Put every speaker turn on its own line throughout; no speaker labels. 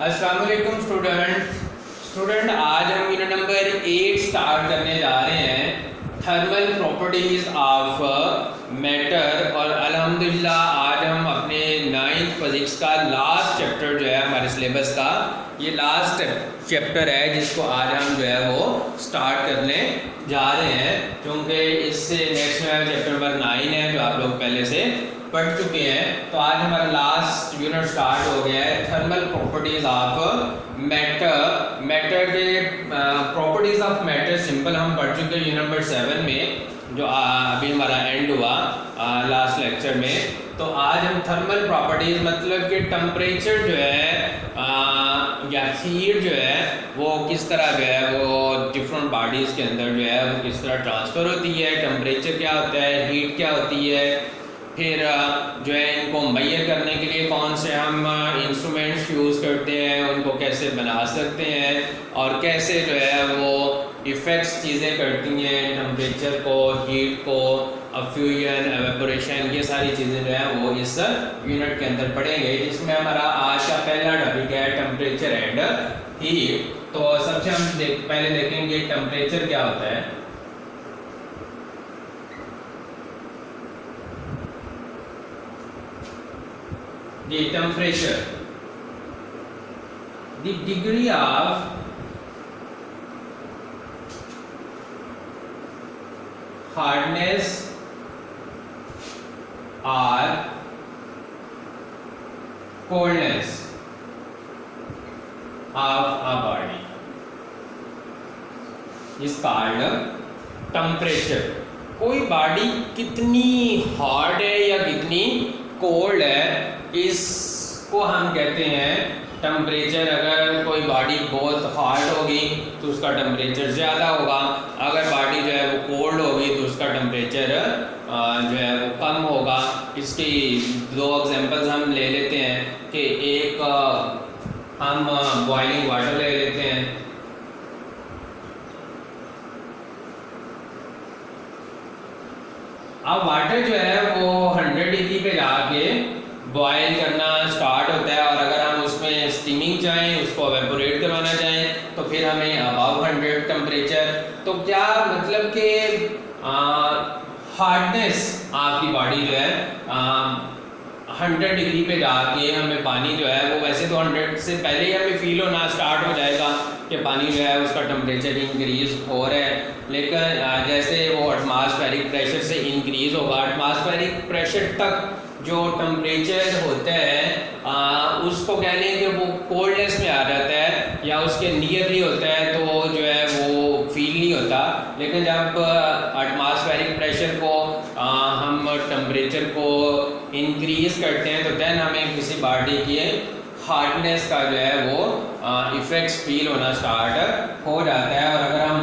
अस्सलाम वालेकुम स्टूडेंट आज हम यूनिट नंबर 8 स्टार्ट करने जा रहे हैं थर्मल प्रॉपर्टीज ऑफ मैटर। और अल्हम्दुलिल्लाह आज हम अपने 9th फिज़िक्स का लास्ट चैप्टर जो है हमारे सिलेबस का ये लास्ट चैप्टर है जिसको आज हम जो है वो स्टार्ट करने जा रहे हैं, क्योंकि इससे नेक्स्ट चैप्टर नंबर 9 है जो आप लोग पहले से पढ़ चुके हैं। तो आज हमारा लास्ट यूनिट स्टार्ट हो गया है थर्मल प्रॉपर्टीज ऑफ मैटर के प्रॉपर्टीज ऑफ मैटर सिंपल हम पढ़ चुके हैं यूनिट नंबर 7 में जो अभी हमारा एंड हुआ लास्ट लेक्चर में। तो आज हम थर्मल प्रॉपर्टीज मतलब कि टेम्परेचर जो है या हीट जो है वो किस तरह जो है वो डिफरेंट बॉडीज़ के अंदर जो है वो किस तरह ट्रांसफ़र होती है, टेम्परेचर क्या होता है, हीट क्या होती है, फिर जो है इनको मैयर करने के लिए कौन से हम इंस्ट्रूमेंट्स यूज़ करते हैं, उनको कैसे बना सकते हैं और कैसे जो है वो इफ़ेक्ट्स चीज़ें करती हैं टेम्परेचर को, हीट को, फ्यूजन, एवेपोरेशन, ये सारी चीज़ें जो है वो इस यूनिट के अंदर पढ़ेंगे, जिसमें हमारा आज का पहला टॉपिक है टेम्परेचर एंड हीट। तो सबसे हम पहले देखेंगे टेम्परेचर क्या होता है। The temperature, the degree of hardness or coldness of a body is called temperature। कोई बॉडी कितनी हार्ड है या कितनी कोल्ड है इसको हम कहते हैं टेम्परेचर। अगर कोई बॉडी बहुत हार्ड होगी तो उसका टेम्परेचर ज़्यादा होगा, अगर बॉडी जो है वो कोल्ड होगी तो उसका टेम्परेचर जो है वो कम होगा। इसकी दो एग्जांपल्स हम ले लेते हैं कि एक हम बॉइलिंग वाटर ले लेते हैं। अब वाटर जो है वो 100 डिग्री पे जाके बॉयल करना स्टार्ट होता है, और अगर हम उसमें स्टीमिंग चाहें, उसको एवेपोरेट करवाना चाहें तो फिर हमें अबव 100 टेम्परेचर। तो क्या मतलब कि हार्डनेस आपकी बॉडी जो है 100 डिग्री पे जाके हमें पानी जो है वो वैसे तो 100 से पहले ही हमें फील होना स्टार्ट हो जाएगा कि पानी जो है उसका टेम्परेचर इंक्रीज हो रहा है, लेकिन जैसे वो एटमॉस्फेरिक प्रेशर से इंक्रीज होगा, एटमॉस्फेरिक प्रेशर तक जो टेम्परेचर होता है उसको कह लें कि वो कोल्डनेस में आ जाता है या उसके नियरली होता है, तो जो है वो फील नहीं होता। लेकिन जब एटमॉस्फेरिक प्रेशर को हम टेम्परेचर को इंक्रीज करते हैं तो देन हमें किसी बॉडी की हार्डनेस का जो है वो इफ़ेक्ट्स फील होना स्टार्ट हो जाता है। और अगर हम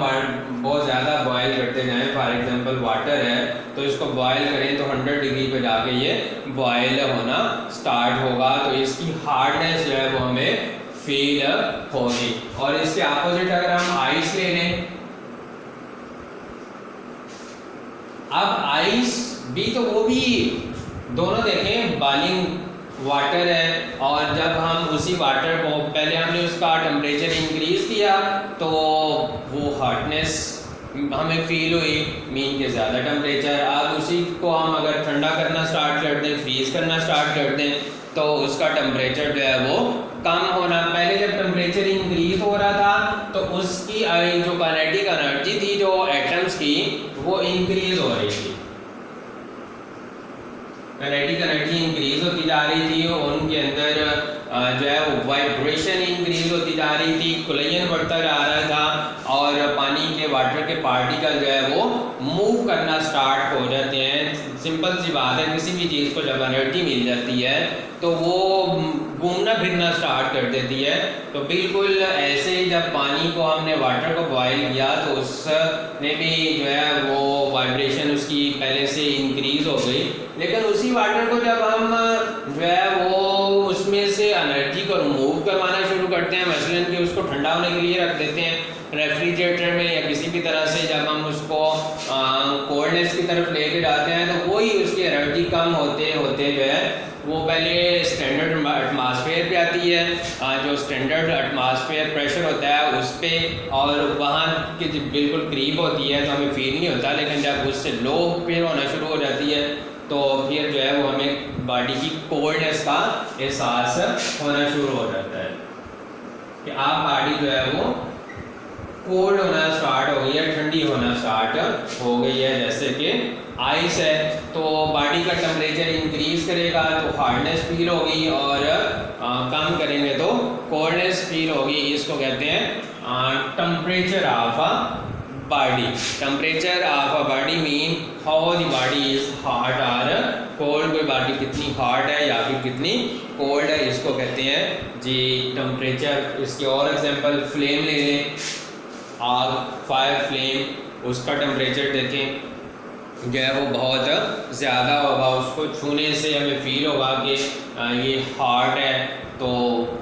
बहुत ज़्यादा बॉयल करते जाएं, फॉर एग्जांपल वाटर है तो इसको बॉयल करें तो 100 डिग्री पे जाके ये बॉयल होना स्टार्ट होगा, तो इसकी हार्डनेस जो है वो हमें फील होगी। और इसके अपोजिट अगर हम आइस ले लें, अब आइस भी तो वो भी दोनों देखें बॉइलिंग वाटर है, और जब हम उसी वाटर को पहले हमने उसका टेम्परेचर इंक्रीज किया तो वो हार्डनेस हमें फील हुई, मीन के ज़्यादा टेम्परेचर। अब उसी को हम अगर ठंडा करना स्टार्ट कर दें, फ्रीज करना स्टार्ट कर दें, तो उसका टेम्परेचर जो है वो कम होना। पहले जब टेम्परेचर इंक्रीज हो रहा था तो उसकी जो काइनेटिक एनर्जी थी जो एटम्स की वो इंक्रीज हो रही थी, काइनेटिक एनर्जी इंक्रीज होती जा रही थी, उनके अंदर जो है वो वाइब्रेशन इंक्रीज होती जा रही थी, कोलिजन बढ़ता जा रहा था, और पानी के वाटर के पार्टिकल जो है वो मूव करना स्टार्ट हो जाते हैं। सिंपल सी बात है, किसी भी चीज़ को जब एनर्जी मिल जाती है तो वो घूमना फिरना स्टार्ट कर देती है। तो बिल्कुल ऐसे ही जब पानी को हमने वाटर को बॉयल किया तो उसने भी जो है वो वाइब्रेशन उसकी पहले से इंक्रीज हो गई, लेकिन उसी वाटर को जब हम जो है वो उसमें से एनर्जी को रिमूव करवाना शुरू करते हैं, मसलन कि उसको ठंडा होने के लिए रख देते हैं रेफ्रिजरेटर में या किसी भी तरह से, जब हम उसको कोल्डनेस की तरफ लेके जाते हैं तो वही उसकी एनर्जी कम होते होते जो है वो पहले स्टैंडर्ड एटमॉस्फेयर एटमॉस्फेयर पे आती है, जो स्टैंडर्ड एटमॉस्फेयर प्रेशर होता है उस पर, और वहाँ के जब बिल्कुल करीब होती है तो हमें फील नहीं होता, लेकिन जब उससे लो पे होना शुरू हो जाती है तो फिर जो है वो हमें बॉडी की कोल्डनेस का एहसास होना शुरू हो जाता है कि आप बॉडी जो है वो कोल्ड होना स्टार्ट हो गई है, ठंडी होना स्टार्ट हो गई है। जैसे कि आइस है तो बॉडी का टेम्परेचर इंक्रीज करेगा तो हार्डनेस फील होगी, और कम करेंगे तो कोल्डनेस फील होगी। इसको कहते हैं temperature of a body. Temperature of a body mean how the body is hot और कोल्ड, कोई बॉडी कितनी हॉट है या फिर कितनी कोल्ड है, इसको कहते हैं जी टेम्परेचर। इसके और एग्जांपल फ्लेम ले लें, आग, फायर फ्लेम, उसका टेम्परेचर देखें जो है वो बहुत ज़्यादा होगा, उसको छूने से हमें फील होगा कि ये हॉट है, तो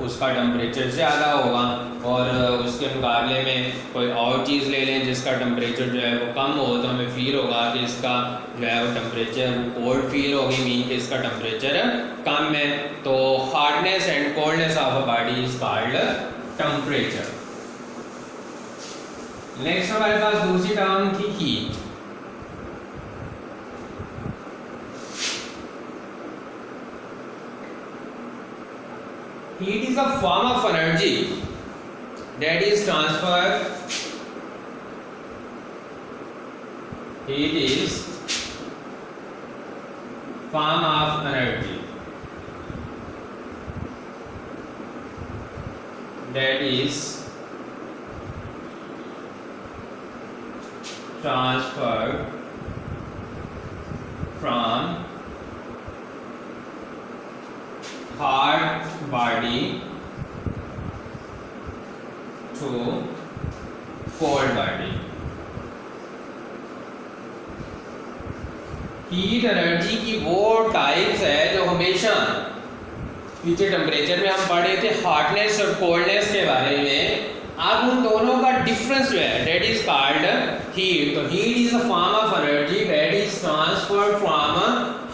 उसका टेम्परेचर ज़्यादा होगा। और उसके मुकाबले में कोई और चीज़ ले लें जिसका टेम्परेचर जो है वो कम हो, तो हमें फील होगा कि इसका जो है वो टेम्परेचर कोल्ड फील होगी, मीन कि इसका टेम्परेचर कम है। तो hardness and coldness of a body is called temperature. Next हमारे पास दूसरी टर्म थी heat. Heat is a form of energy that is transferred. Heat is form of energy that is transferred from hot body to cold body। Heat energy की वो types है जो हमेशा पीछे temperature में हम पढ़े थे हॉटनेस और कोल्डनेस के बारे में। अब उन दोनों का डिफरेंस जो है दैट इज कॉल्ड हीट। तो heat is a form of energy that is transferred from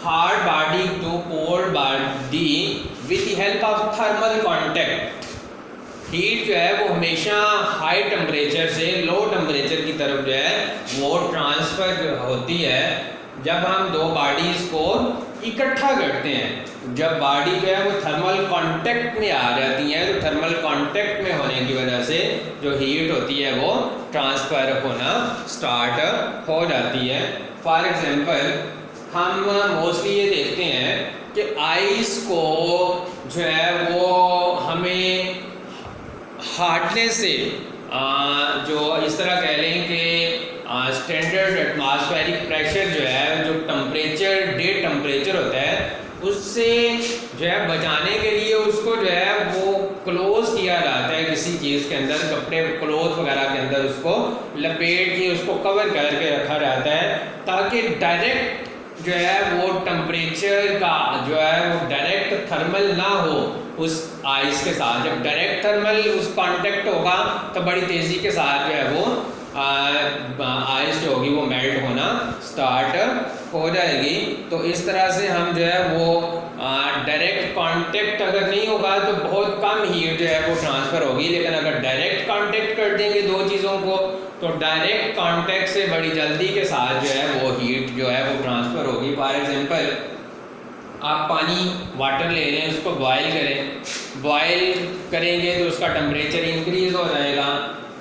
hot body to cold body with the help of thermal contact। Heat जो है वो हमेशा हाई टेम्परेचर से लो टेम्परेचर की तरफ जो है वो ट्रांसफर होती है जब हम दो बॉडीज को इकट्ठा करते हैं। जब बॉडी जो है वो थर्मल कांटेक्ट में आ जाती है तो थर्मल कांटेक्ट में होने की वजह से जो हीट होती है वो ट्रांसफ़र होना स्टार्ट हो जाती है। फॉर एग्जांपल हम मोस्टली ये देखते हैं कि आइस को जो है वो हमें हार्डनेस से जो इस तरह कह लें कि स्टैंडर्ड एटमॉस्फेरिक प्रेशर जो है जो टेम्परेचर डेड टेम्परेचर होता है उससे जो है बचाने के लिए उसको जो है वो क्लोज किया जाता है किसी चीज़ के अंदर, कपड़े क्लोथ वगैरह के अंदर उसको लपेट के उसको कवर करके रखा जाता है ताकि डायरेक्ट जो है वो टेम्परेचर का जो है वो डायरेक्ट थर्मल ना हो उस आइस के साथ। जब डायरेक्ट थर्मल उस कांटेक्ट होगा तो बड़ी तेज़ी के साथ जो है वो आइस जो होगी वो मेल्ट होना स्टार्ट हो जाएगी। तो इस तरह से हम जो है वो डायरेक्ट कांटेक्ट अगर नहीं होगा तो बहुत कम हीट जो है वो ट्रांसफ़र होगी, लेकिन अगर डायरेक्ट कांटेक्ट कर देंगे दो चीज़ों को तो डायरेक्ट कांटेक्ट से बड़ी जल्दी के साथ जो है वो हीट जो है वो ट्रांसफ़र होगी। फॉर एग्जांपल आप पानी वाटर ले लें, उसको बॉयल करें, बॉयल करेंगे तो उसका टेम्परेचर इंक्रीज़ हो जाएगा,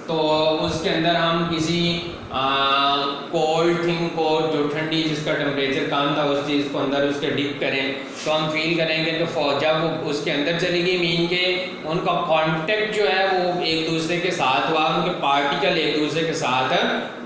तो उसके अंदर हम किसी कोल्ड थिंग को जो ठंडी जिसका टेम्परेचर कम था उस चीज़ को अंदर उसके डिप करें तो हम फील करेंगे कि जब वो उसके अंदर चली गई मीन के उनका कांटेक्ट जो है वो एक दूसरे के साथ हुआ, उनके पार्टिकल एक दूसरे के साथ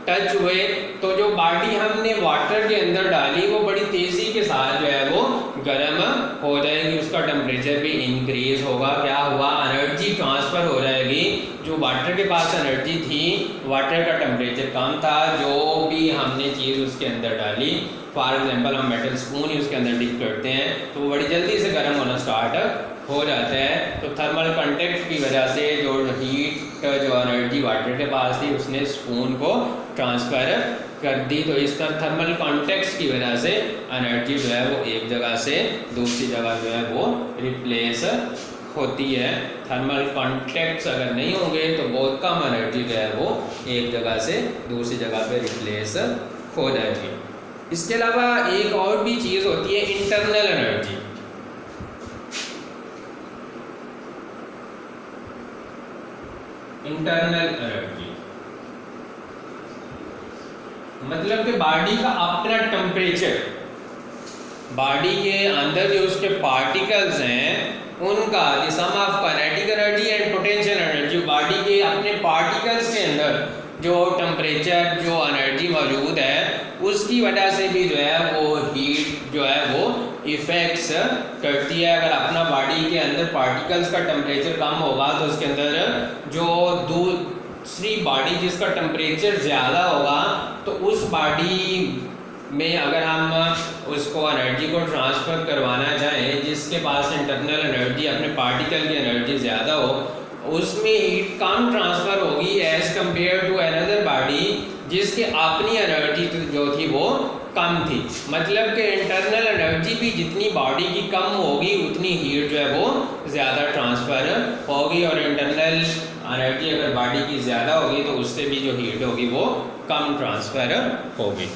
टच हुए, तो जो बॉडी हमने वाटर के अंदर डाली वो बड़ी तेज़ी के साथ जो है वो गर्म हो जाएगी, उसका टेम्परेचर भी इंक्रीज़ होगा। क्या हुआ, एनर्जी ट्रांसफ़र हो जाएगी। जो वाटर के पास एनर्जी थी, वाटर का टेम्परेचर कम था, जो भी हमने चीज़ उसके अंदर डाली, फॉर एग्जांपल हम मेटल स्पून ही उसके अंदर डिप करते हैं तो वो बड़ी जल्दी से गर्म होना स्टार्ट हो जाता है। तो थर्मल कांटेक्ट की वजह से जो हीट जो एनर्जी वाटर के पास थी उसने स्पून को ट्रांसफ़र कर दी। तो इस तरह थर्मल कांटेक्ट की वजह से एनर्जी जो है वो एक जगह से दूसरी जगह जो है वो रिप्लेस होती है, थर्मल कॉन्टैक्ट्स अगर नहीं होंगे तो बहुत कम एनर्जी जो है वो एक जगह से दूसरी जगह पे रिप्लेस हो जाएगी। इसके अलावा एक और भी चीज़ होती है इंटरनल एनर्जी। इंटरनल एनर्जी मतलब कि बॉडी का अपना टेम्परेचर, बॉडी के अंदर जो उसके पार्टिकल्स हैं उनका the sum of kinetic energy and potential energy, body के अपने पार्टिकल्स के अंदर जो टेम्परेचर जो एनर्जी मौजूद है उसकी वजह से भी जो है वो हीट जो है वो इफ़ेक्ट्स करती है। अगर अपना बॉडी के अंदर पार्टिकल्स का टेम्परेचर कम होगा तो उसके अंदर जो दूसरी बॉडी जिसका टेम्परेचर ज़्यादा होगा तो उस बॉडी में अगर हम उसको एनर्जी को ट्रांसफ़र करवाना चाहें, जिसके पास इंटरनल एनर्जी अपने पार्टिकल की एनर्जी ज़्यादा हो, उसमें हीट कम ट्रांसफ़र होगी as compare to another body जिसकी अपनी एनर्जी जो थी वो कम थी। मतलब कि इंटरनल एनर्जी भी जितनी बॉडी की कम होगी उतनी हीट जो है वो ज़्यादा ट्रांसफ़र होगी, और इंटरनल एनर्जी अगर बॉडी की ज़्यादा होगी तो उससे भी जो हीट होगी वो कम ट्रांसफ़र होगी।